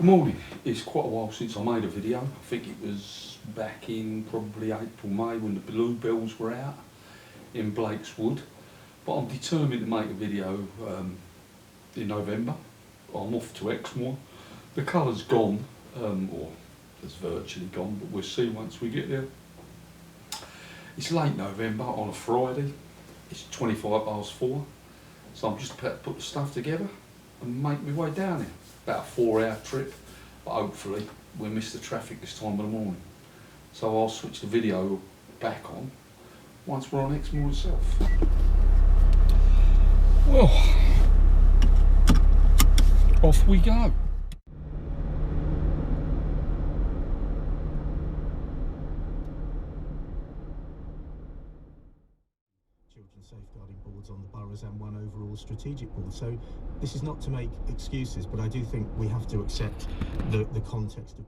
Good morning. It's quite a while since I made a video. I think it was back in probably April, May when the bluebells were out in Blake's Wood. But I'm determined to make a video in November. I'm off to Exmoor. The colour's gone, or it's virtually gone, but we'll see once we get there. It's late November on a Friday. It's 4:25, so I'm just about to put the stuff together and make my way down there. About a 4-hour trip, but hopefully we'll miss the traffic this time of the morning. So I'll switch the video back on once we're on Exmoor itself. Well, off we go. Safeguarding boards on the boroughs and one overall strategic board. So this is not to make excuses, but I do think we have to accept the context of.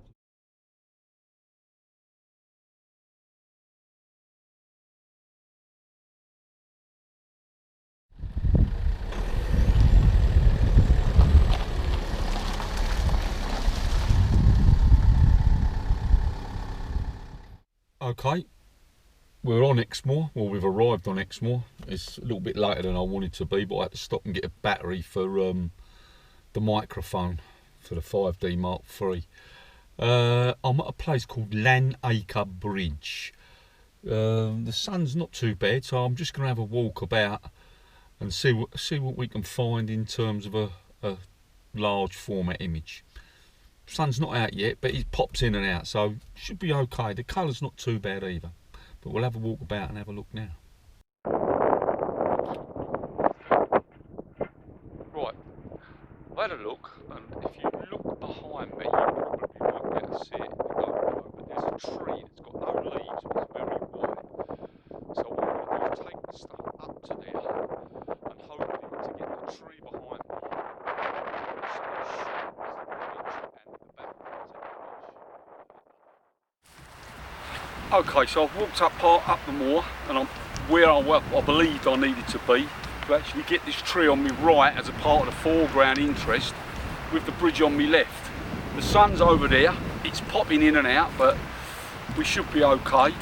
Okay. We're on Exmoor, well we've arrived on Exmoor. It's a little bit later than I wanted to be, but I had to stop and get a battery for the microphone for the 5D Mark III. I'm at a place called Landacre Bridge. The sun's not too bad, so I'm just going to have a walk about and see what we can find in terms of a large format image. Sun's not out yet, but it pops in and out, so should be okay. The colour's not too bad either. But we'll have a walk about and have a look now. Right, I had a look, and if you look behind me, you probably won't be able to see it. But there's a tree that's got no leaves, but it's very wide. So what I'm going to do is take the stuff up to there, and hopefully to get the tree behind me. Okay, so I've walked up the moor, and I'm where I believed I needed to be to actually get this tree on my right as a part of the foreground interest, with the bridge on my left. The sun's over there, it's popping in and out, but we should be okay.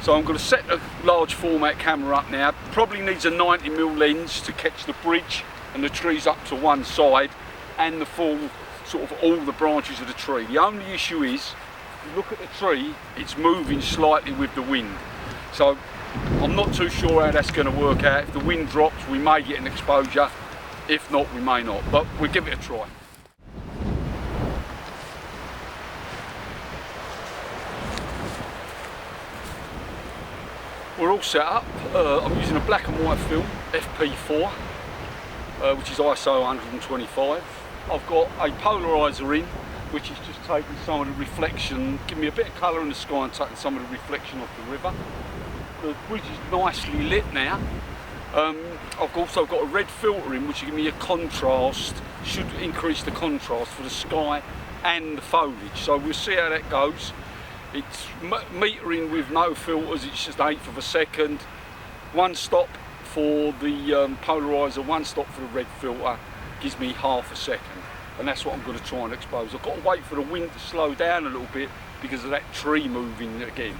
So I'm going to set the large format camera up now. Probably needs a 90mm lens to catch the bridge and the trees up to one side, and the full sort of all the branches of the tree. The only issue is, you look at the tree, it's moving slightly with the wind. So I'm not too sure how that's going to work out. If the wind drops, we may get an exposure. If not, we may not. But we'll give it a try. We're all set up. I'm using a black and white film, FP4, which is ISO 125. I've got a polarizer in, which is just taking some of the reflection, giving me a bit of colour in the sky and taking some of the reflection off the river. The bridge is nicely lit now. I've also got a red filter in, which will give me a contrast, should increase the contrast for the sky and the foliage. So we'll see how that goes. It's metering with no filters, it's just 1/8 of a second. 1 stop for the polarizer, 1 stop for the red filter, gives me 1/2 a second. And that's what I'm going to try and expose. I've got to wait for the wind to slow down a little bit because of that tree moving again.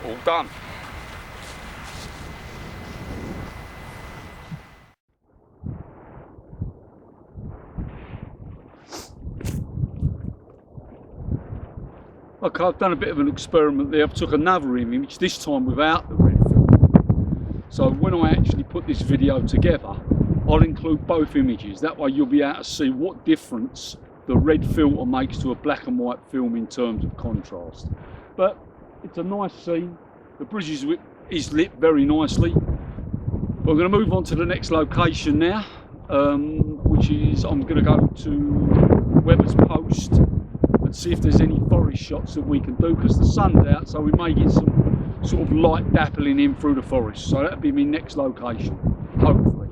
All done. Okay, I've done a bit of an experiment there. I've took another image, this time without the red filter. So when I actually put this video together, I'll include both images. That way you'll be able to see what difference the red filter makes to a black and white film in terms of contrast. But it's a nice scene. The bridge is lit very nicely. We're going to move on to the next location now, which is I'm going to go to Weber's Post and see if there's any forest shots that we can do, because the sun's out, so we may get some sort of light dappling in through the forest. So that'll be my next location, hopefully.